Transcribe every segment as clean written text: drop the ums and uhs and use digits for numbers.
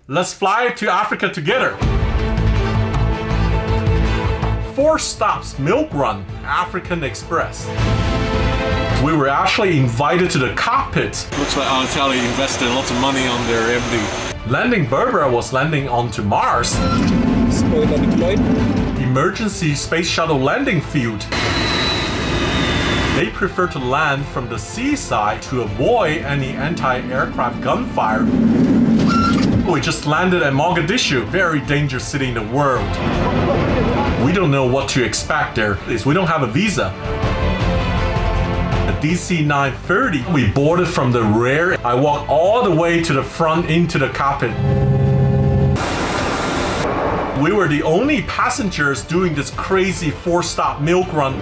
Let's fly to Africa together. 4 stops milk run, African Express. We were actually invited to the cockpit. Looks like Alitalia invested lots of money on their MD. Landing Berbera was landing onto Mars. Spoiler deployed. Emergency Space Shuttle landing field. They prefer to land from the seaside to avoid any anti-aircraft gunfire. We just landed at Mogadishu, very dangerous city in the world. We don't know what to expect there. We don't have a visa. The DC-9 30, we boarded from the rear. I walked all the way to the front into the cockpit. We were the only passengers doing this crazy 4-stop milk run.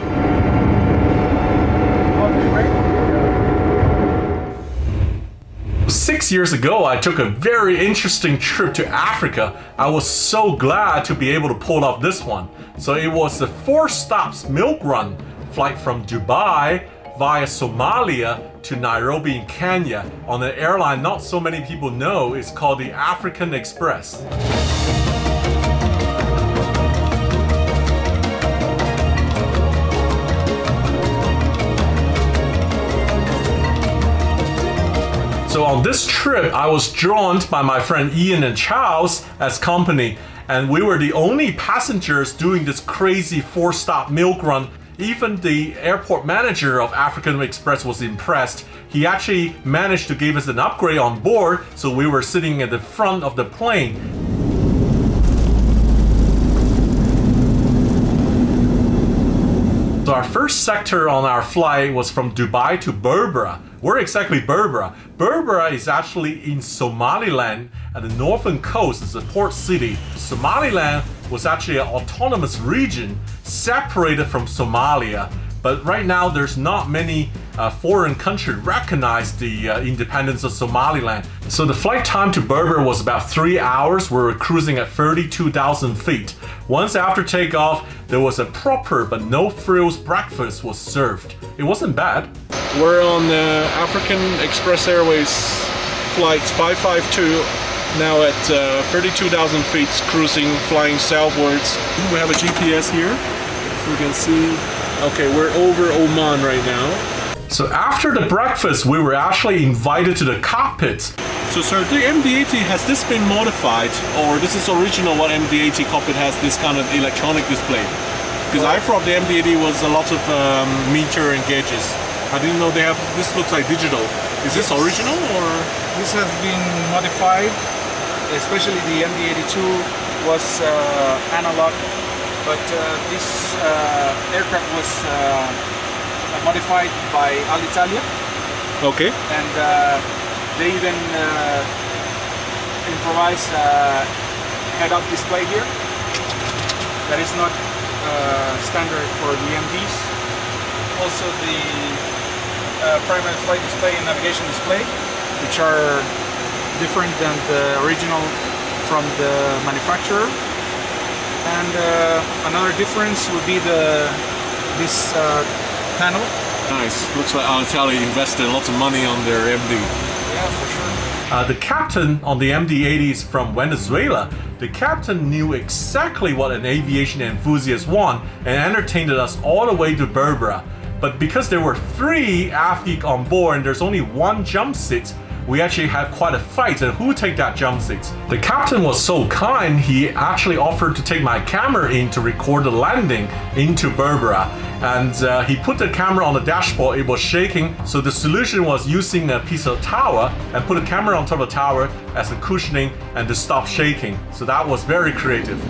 6 years ago, I took a very interesting trip to Africa. I was so glad to be able to pull off this one. So it was the 4 stops milk run, flight from Dubai via Somalia to Nairobi in Kenya on an airline not so many people know. It's called the African Express. So on this trip, I was joined by my friend Ian and Charles as company, and we were the only passengers doing this crazy 4-stop milk run. Even the airport manager of African Express was impressed. He actually managed to give us an upgrade on board, so we were sitting at the front of the plane. So our first sector on our flight was from Dubai to Berbera. Where exactly Berbera? Berbera is actually in Somaliland at the northern coast. It's a port city. Somaliland was actually an autonomous region separated from Somalia. But right now there's not many foreign countries recognize the independence of Somaliland. So the flight time to Berbera was about 3 hours. We were cruising at 32,000 feet. Once after takeoff, there was a proper but no frills breakfast was served. It wasn't bad. We're on African Express Airways flight 552, now at 32,000 feet, cruising, flying southwards. We have a GPS here, so we can see. Okay, we're over Oman right now. So after the breakfast, we were actually invited to the cockpit. So sir, the MD-80, has this been modified, or this is original what MD-80 cockpit has this kind of electronic display? Because I thought the MD-80 was a lot of meter and gauges. I didn't know they have, this looks like digital. Is this original or? This has been modified, especially the MD-82 was analog, but this aircraft was modified by Alitalia. Okay. And they even improvise head-up display here. That is not standard for the MDs. Also the primary flight display and navigation display, which are different than the original from the manufacturer. And another difference would be this panel. Nice. Looks like Alitalia invested lots of money on their MD. Yeah, for sure. The captain on the MD-80 is from Venezuela. The captain knew exactly what an aviation enthusiast wants and entertained us all the way to Berbera. But because there were 3 Afghans on board and there's only 1 jump seat, we actually had quite a fight and who would take that jump seat. The captain was so kind, he actually offered to take my camera in to record the landing into Berbera. And he put the camera on the dashboard, it was shaking, so the solution was using a piece of tower and put a camera on top of the tower as a cushioning and to stop shaking. So that was very creative.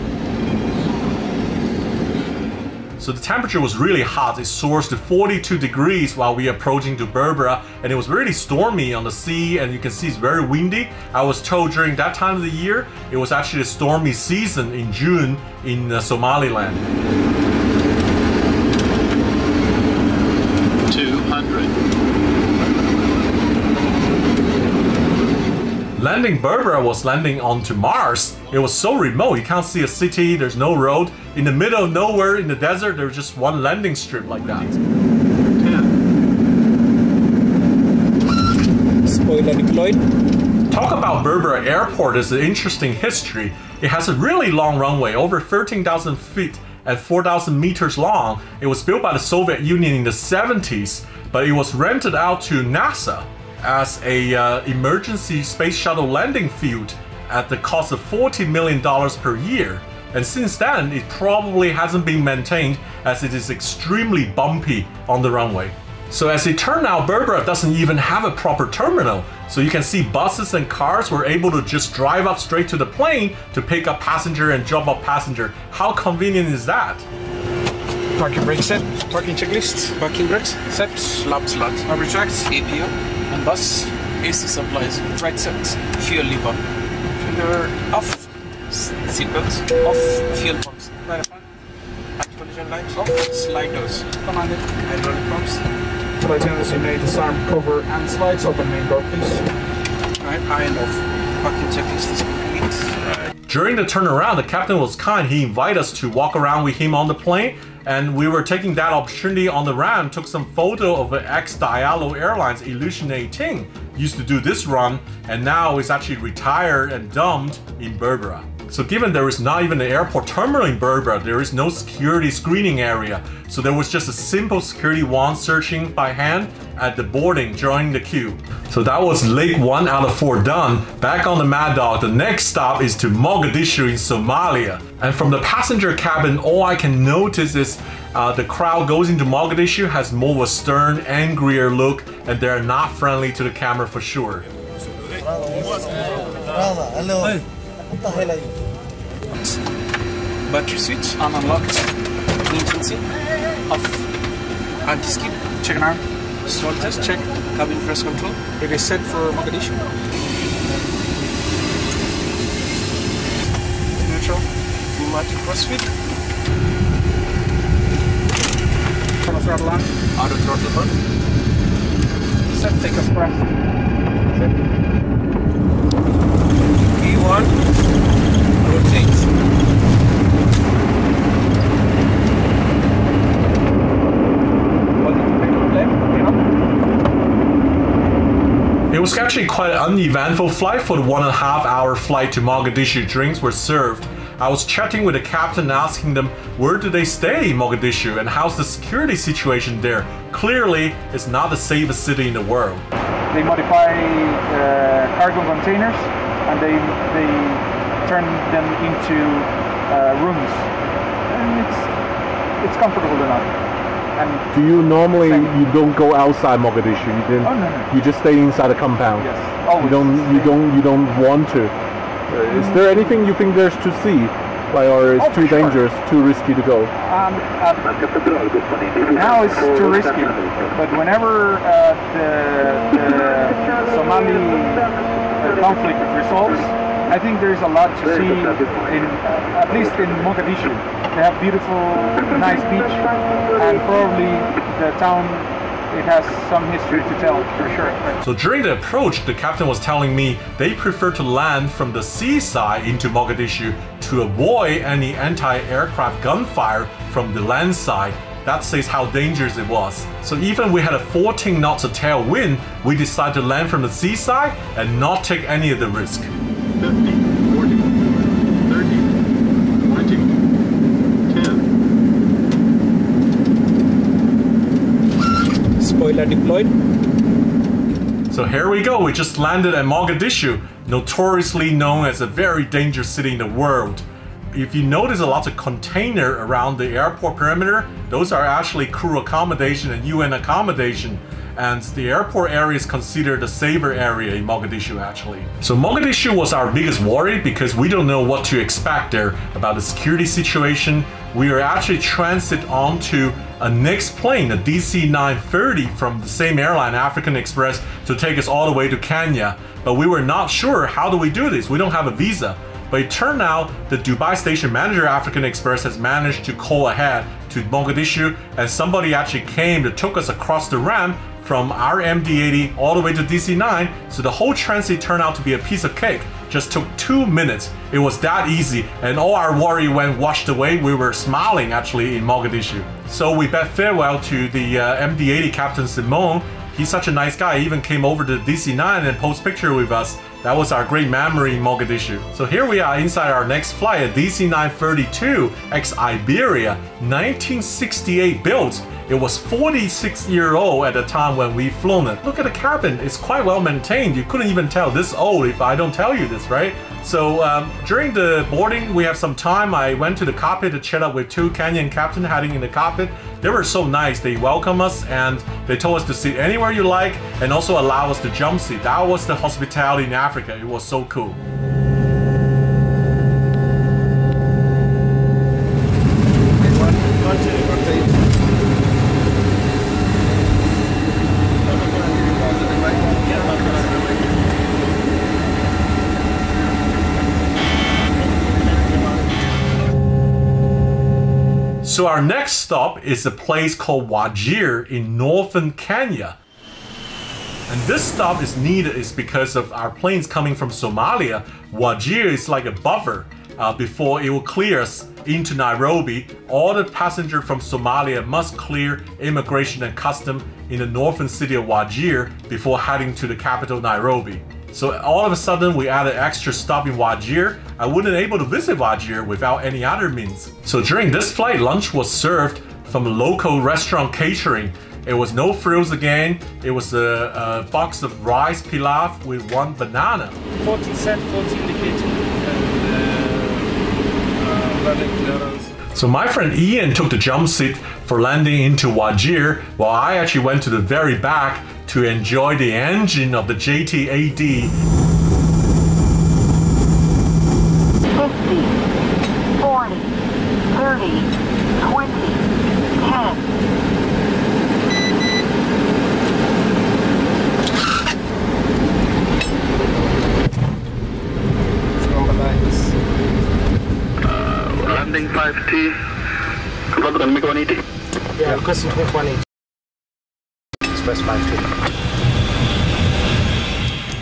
So the temperature was really hot. It soared to 42 degrees while we were approaching to Berbera, and it was really stormy on the sea, and you can see it's very windy. I was told during that time of the year, it was actually a stormy season in June in Somaliland. 200. Landing Berbera was landing onto Mars. It was so remote, you can't see a city, there's no road. In the middle of nowhere in the desert, there was just one landing strip like that. 10. Spoiler deployed. Talk about Berbera Airport is an interesting history. It has a really long runway, over 13,000 feet and 4,000 meters long. It was built by the Soviet Union in the 70s, but it was rented out to NASA as a emergency space shuttle landing field at the cost of $40 million per year. And since then, it probably hasn't been maintained as it is extremely bumpy on the runway. So as it turned out, Berbera doesn't even have a proper terminal. So you can see buses and cars were able to just drive up straight to the plane to pick up passenger and drop off passenger. How convenient is that? Parking brake set, parking checklist, parking brakes, set, lap slot, rubber tracks, APO, and bus, AC supplies, right set, fuel lever, fender off, seatbelts off, fuel pumps, right front, collision lights off, slide doors, commanded, hydraulic pumps. Simultaneously made disarm, cover, and slides open main door, please. Alright, and off. Parking checklist is complete. During the turnaround, the captain was kind. He invited us to walk around with him on the plane, and we were taking that opportunity on the ramp, took some photo of an ex-Alitalia Airlines ex-Alitalia used to do this run, and now it's actually retired and dumped in Berbera. So given there is not even an airport terminal in Berbera, there is no security screening area. So there was just a simple security wand searching by hand at the boarding, joining the queue. So that was leg 1 out of 4 done. Back on the Mad Dog, the next stop is to Mogadishu in Somalia. And from the passenger cabin, all I can notice is the crowd goes into Mogadishu has more of a stern, angrier look, and they're not friendly to the camera for sure. Battery switch on unlocked, emergency off, anti-skid, check an arm, stall test, check, cabin press control, it is set for Mogadishu, neutral, pneumatic crossfit, auto throttle on, auto throttle on, set, take off press, set, E1, rotate. It was actually quite an uneventful flight. For the 1.5 hour flight to Mogadishu, drinks were served. I was chatting with the captain, asking them where do they stay in Mogadishu and how's the security situation there. Clearly, it's not the safest city in the world. They modify cargo containers and they turn them into rooms, and it's comfortable enough. And do you normally, you don't go outside Mogadishu? You didn't. Oh, no. You just stay inside the compound. Yes. Always. You don't want to. Is there anything you think there's to see, like, or it's too dangerous, too risky to go? Now it's too risky, but whenever the Somali conflict resolves, I think there's a lot to see, at least in Mogadishu. They have beautiful, nice beach, and probably the town, it has some history to tell, for sure. So during the approach, the captain was telling me they prefer to land from the seaside into Mogadishu to avoid any anti-aircraft gunfire from the land side. That says how dangerous it was. So even we had a 14 knots of tailwind, we decided to land from the seaside and not take any of the risk. 50, 40, 30, 20, 10. Spoiler deployed. So here we go, we just landed at Mogadishu, notoriously known as a very dangerous city in the world. If you notice a lot of containers around the airport perimeter, those are actually crew accommodation and UN accommodation. And the airport area is considered a safer area in Mogadishu actually. So Mogadishu was our biggest worry because we don't know what to expect there about the security situation. We are actually transit onto a next plane, a DC-9 from the same airline, African Express, to take us all the way to Kenya. But we were not sure, how do we do this? We don't have a visa. But it turned out the Dubai station manager, African Express, has managed to call ahead to Mogadishu, and somebody actually came that took us across the ramp from our MD-80 all the way to DC-9, so the whole transit turned out to be a piece of cake. Just took 2 minutes. It was that easy, and all our worry went washed away. We were smiling actually in Mogadishu. So we bid farewell to the MD-80 Captain Simone. He's such a nice guy. He even came over to DC-9 and posted a picture with us. That was our great memory in Mogadishu. So here we are inside our next flight, a DC-9 ex-Iberia, 1968 built. It was 46-year-old at the time when we flown it. Look at the cabin, it's quite well maintained. You couldn't even tell this old if I don't tell you this, right? So during the boarding, we have some time. I went to the cockpit to chat up with two Kenyan captains hiding in the cockpit. They were so nice. They welcomed us and they told us to sit anywhere you like and also allow us to jump seat. That was the hospitality in Africa. It was so cool. So our next stop is a place called Wajir in northern Kenya. And this stop is needed is because of our planes coming from Somalia. Wajir is like a buffer before it will clear us into Nairobi. All the passengers from Somalia must clear immigration and custom in the northern city of Wajir before heading to the capital Nairobi. So all of a sudden we added extra stop in Wajir. I wouldn't able to visit Wajir without any other means. So during this flight, lunch was served from a local restaurant catering. It was no frills again. It was a box of rice pilaf with one banana. 40 cent, 40 indicated. So my friend Ian took the jump seat for landing into Wajir, while I actually went to the very back to enjoy the engine of the JT-80. 50, 40, 30, 20, 10. Landing 5T, London, make 180. Yeah, requesting 180. Express 5T.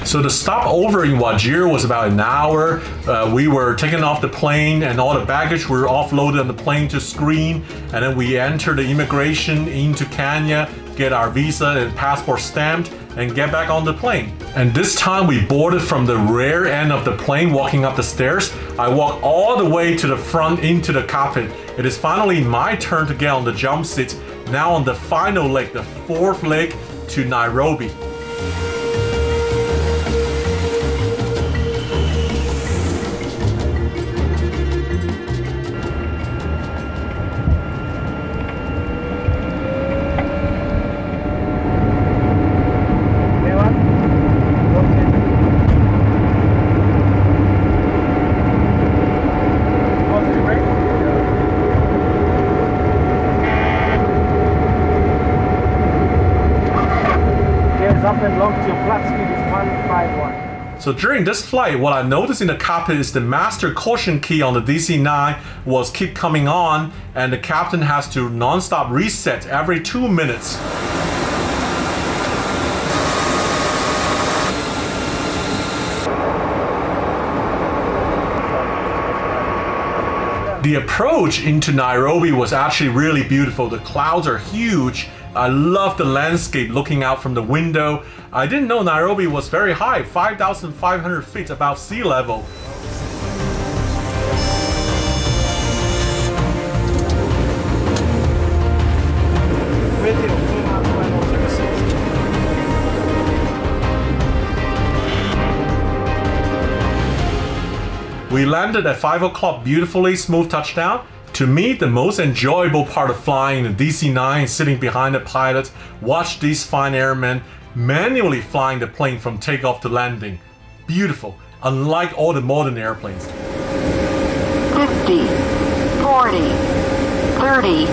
So the stopover in Wajir was about an hour. We were taken off the plane and all the baggage were offloaded on the plane to screen. And then we entered the immigration into Kenya, get our visa and passport stamped, and get back on the plane. And this time we boarded from the rear end of the plane, walking up the stairs. I walked all the way to the front into the cockpit. It is finally my turn to get on the jump seat. Now on the final leg, the fourth leg to Nairobi. So during this flight, what I noticed in the cockpit is the master caution key on the DC-9 was keep coming on, and the captain has to non-stop reset every 2 minutes. The approach into Nairobi was actually really beautiful. The clouds are huge. I love the landscape looking out from the window. I didn't know Nairobi was very high, 5,500 feet above sea level. We landed at 5 o'clock beautifully, smooth touchdown. To me, the most enjoyable part of flying the DC-9 is sitting behind the pilot, watch these fine airmen manually flying the plane from takeoff to landing. Beautiful, unlike all the modern airplanes. 50, 40, 30,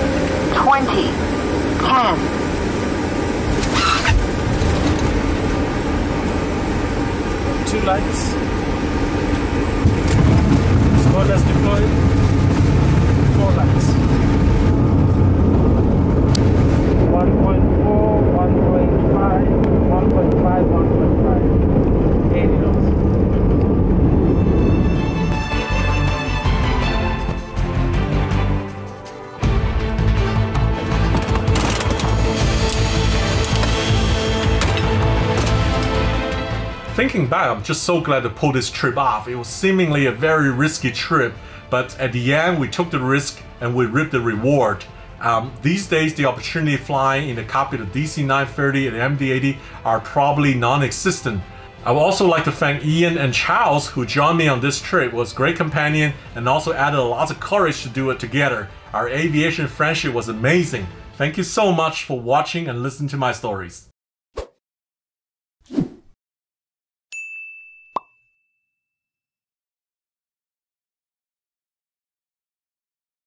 20, 10. Two lights. Spoilers deployed. 4 lights. 1.4, 1.5, 1.5, 1.5. 80 knots. thinking back, I'm just so glad to pull this trip off. It was seemingly a very risky trip, but at the end we took the risk and we reaped the reward. These days the opportunity flying in the cockpit of DC-9 and MD-80 are probably non-existent. I would also like to thank Ian and Charles who joined me on this trip. It was a great companion and also added a lot of courage to do it together. Our aviation friendship was amazing. Thank you so much for watching and listening to my stories.